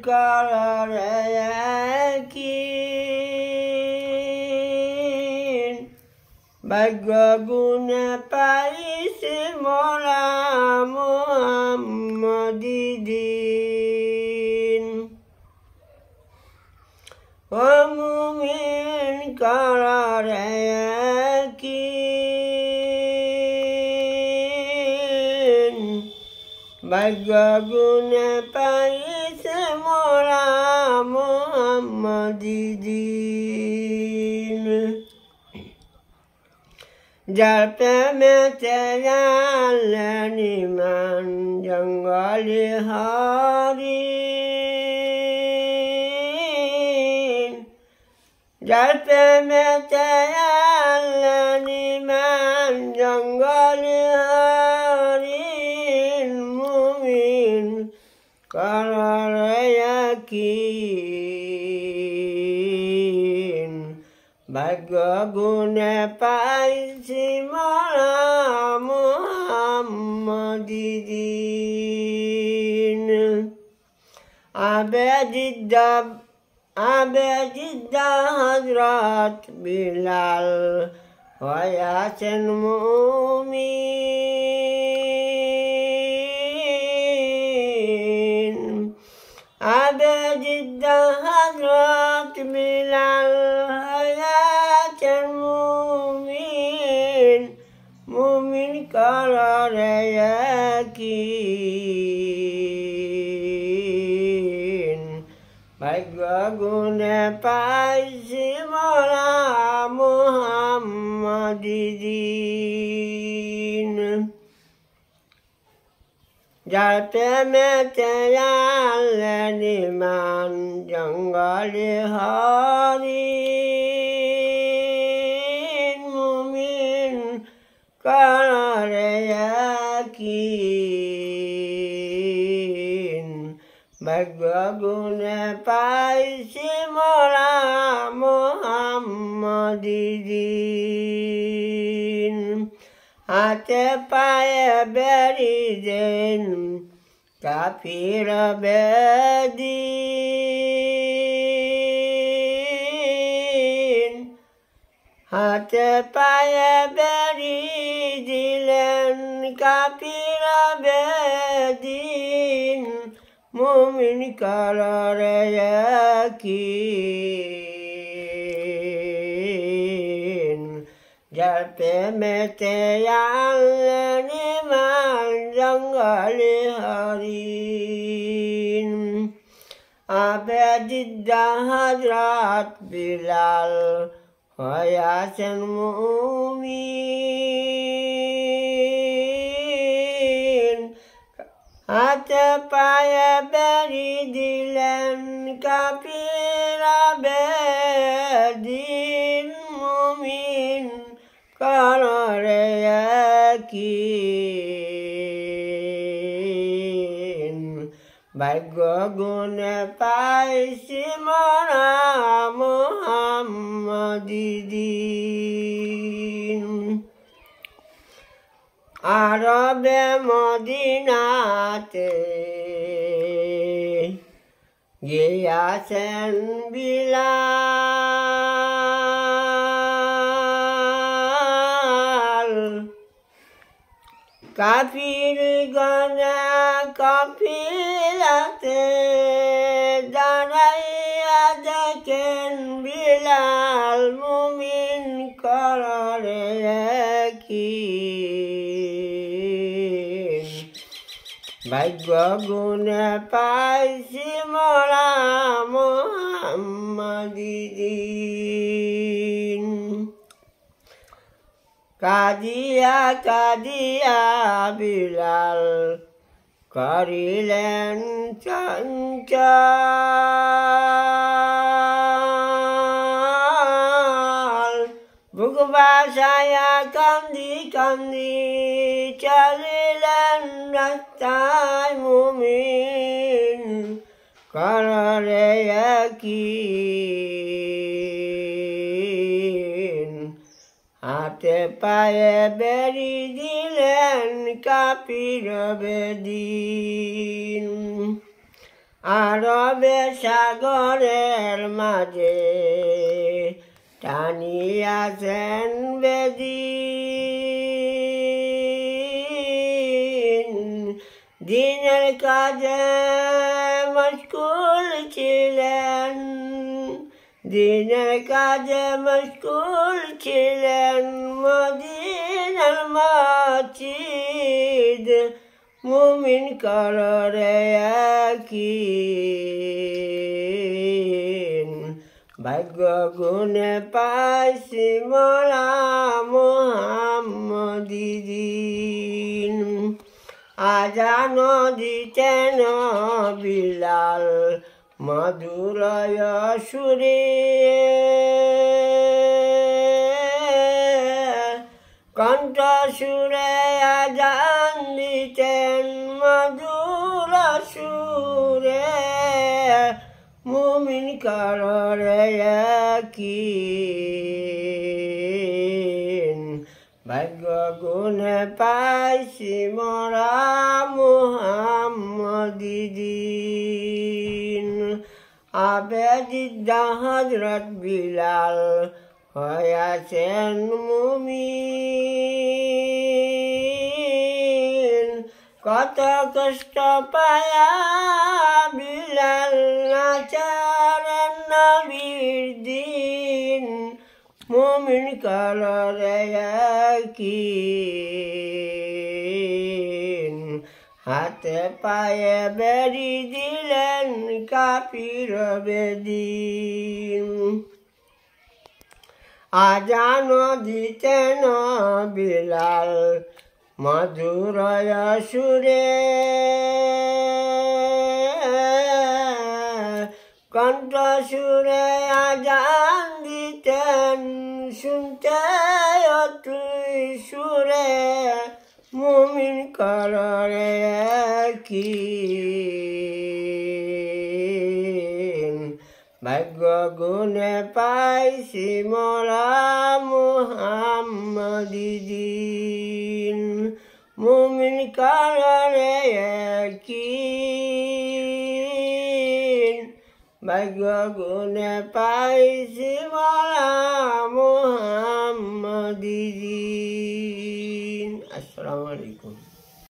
করে একদিন ভাগ্য গুণে পাইছি মোরা মুহাম্মদী দিন। ও মুমিন করে একদিন ভাগ্য গুণে পাইছে মোরা মুহাম্মদী দিন। যার প্রেমেতে আনলেন ঈমান জঙ্গলি হরিণ, যার প্রেমেতে আনলেন ঈমান জঙ্গলি হরিণ মুমিন করে ইয়াকিন ভাগ্য গুণে পাইছি মোরা মুহাম্মদী দিন। আবেদিদ্দা হযরত বিলাল হয়াছেন মুমিন। আবেদিদ্দা হযরত বিলাল হয়াছেন মুমিন, মুমিন করে ইয়াকিন ভাগ্য গুণে পাইছি মোরা মুহাম্মদী দিন। যার প্রেমেতে আনলেন ঈমান জঙ্গলি হরিণ মুমিন করে ইয়াকিন ভাগ্য গুণে পাইছি মোরা মুহাম্মদী দিন। হাতে পায়ে বেড়ি দেন কাফির বেদিন, হাতে পায়ে বেড়ি দিলেন কাফির বেদিন মুমিন করে ইয়াকিন যার প্রেমেতে আনলেন ঈমান জঙ্গলি হরিণ। আবেদিদ্দা হযরত বিলাল হয়াছেন মুমিন। হাতে পায়ে বেড়ি দিলেন কাফির বেদিন মুমিন করে ইয়াকিন ভাগ্য গুণে পাইছি মোরা মুহাম্মদী দিন। আরবে মদিনাতে গিয়াছেন বিলাল, কাফির গণা কাফিলাতে দাঁড়াইয়া দেখেন বিলাল মুমিন করে ইয়াকিন ভাগ্য গুণে পাইছি মোরা মুহাম্মদী দিন। কাদিয়া কাদিয়া বিলাল করিলেন চঞ্চল, বুক বাসায়া কান্দি কান্দি চলিলেন রাস্তায় মুমিন করে ইয়াকিন হাতে পায়ে বেড়ি দিলেন কাফির বেদিন। আরবে সাগরের মাঝে টানিয়াছেন বেদিন, দিনের কাজে মশগুল ছিলেন, দিনের কাজে মশগুল ছিলেন। মদিনার মসজিদ মুমিন কররে ইয়াকিন, ভাগ্য গুণে পাইছি মোরা মুহাম্মদি দিন। আজান দিতেন বিলাল মধুর সুরে, কণ্ঠ সুরে আজান দিতেন মধুর সুরে। মুমিন কররে ইয়াকিন, ভাগ্য গুণে পাইছি মোরা মুহাম্মদি দিন। আবেদিত হযরত বিলাল হয়াছেন মুমিন, কত কষ্ট পায়া বিলাল নাচারেন নবীর দিন। মুমিন কররে ইয়াকিন, হাতে পায়ে বেড়ি দিলেন কাফির বেদিন। আজান দিতেন বিলাল মধুর সুরে, কণ্ঠ সুরে আজান দিতেন শুনতে অতুই সুরে। মুমিন কররে ইয়াকিন, ভাগ্য গুণে পাইছি মোরা মুহাম্মদি দিন। মুমিন কররে ইয়াকিন, ভাগ্য গুণে পাইছি মোরা মুহাম্মদি দিন।